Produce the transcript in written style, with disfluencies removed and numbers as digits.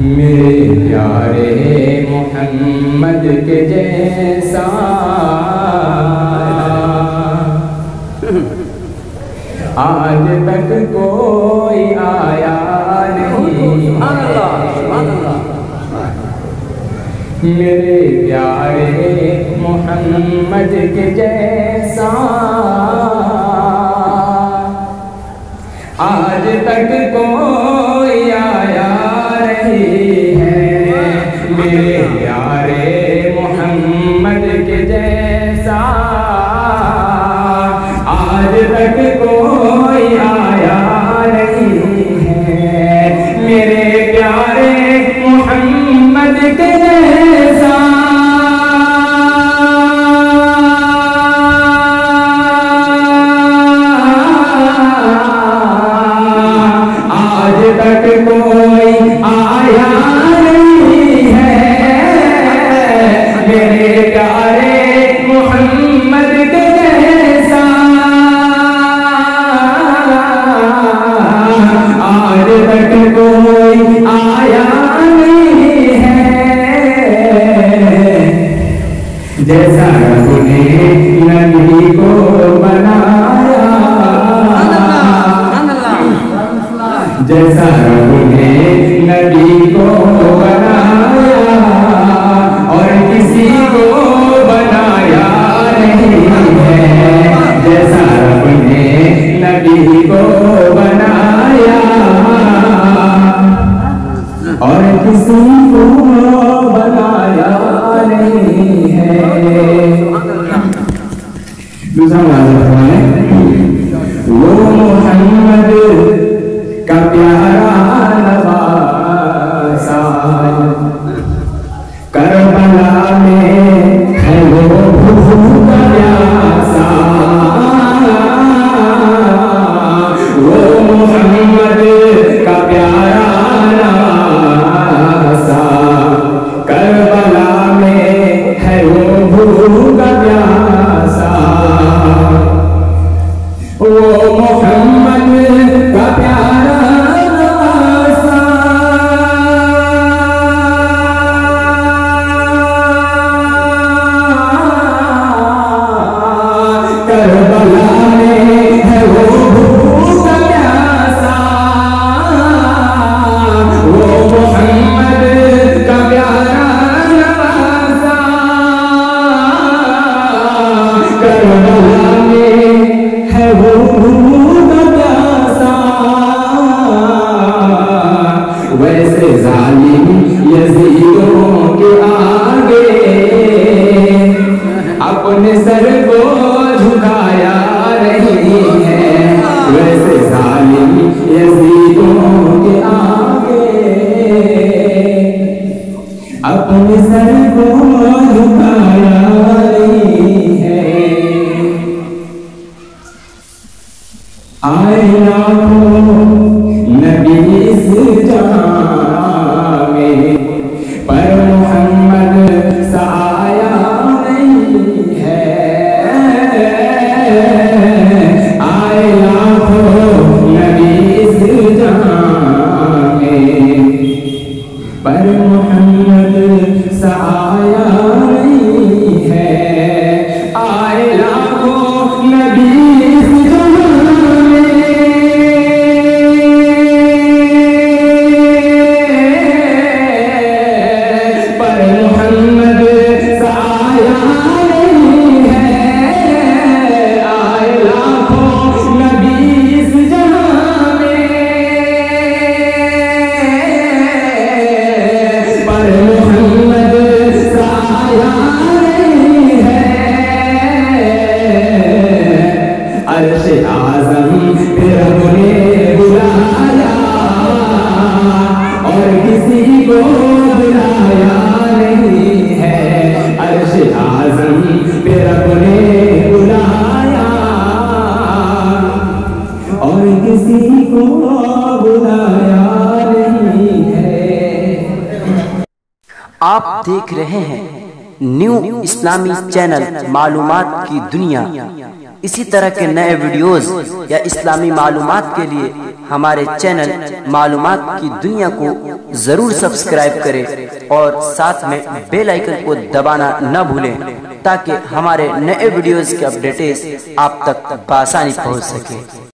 मेरे प्यारे मोहम्मद के जैसा आज तक कोई आया नहीं। मेरे प्यारे मोहम्मद के जैसा आज तक कोई आया नहीं है। मेरे प्यारे मोहम्मद के जैसा आज तक कोई आया नहीं है। मेरे प्यारे मोहम्मद के जैसा आज तक कोई आया नहीं है। मेरे प्यारे मोहम्मद के जैसा आज तक कोई आया नहीं है। जैसा रब ने नबी को बनाया, जैसा रब ने नबी को बनाया और किसी को बनाया नहीं है। जैसा रब ने नबी को बनाया और किसी को बनाया नहीं है। दूसरा वाला है वो मोहम्मद का प्यारा नवासा, करबला में है वो भूखा प्यासा। वो मोहम्मद का प्यारा नवासा, करबला में है वो भूखा प्यासा। वो मोहम्मद का प्यारा नवासा, करबला में है वो भूखा प्यासा। वो मोहम्मद का प्यारा नवासा, करबला में है वो भूखा प्यासा। वैसे जालिम यजीदों के आगे अपने सर को झुकाया नहीं है। वैसे जालिम यजीदों के आगे अपने सर को झुकाया नहीं है। आए लाखों नबी इस जहां में, पर मोहम्मद सा आया नहीं है। आए लाखों नबी इस जहां में, पर मोहम्मद सा आया नहीं है। आए लाखों नबी इस जहां में, पर मोहम्मद सा आया नहीं है। आए लाखों नबी इस जहां में, पर मोहम्मद सा आया नहीं है। अर्श आज़म पे रब ने बुलाया और किसी को बुलाया नहीं है। अर्श आज़म पे रब ने बुलाया और किसी को बुलाया नहीं है। आप देख रहे हैं न्यू इस्लामी चैनल मालूमात की दुनिया। इसी तरह के नए वीडियोस या इस्लामी मालूमात के लिए हमारे चैनल मालूमात की दुनिया को जरूर सब्सक्राइब करें और साथ में बेल आइकन को दबाना न भूलें, ताकि हमारे नए वीडियोस के अपडेट्स आप तक आसानी पहुंच सके।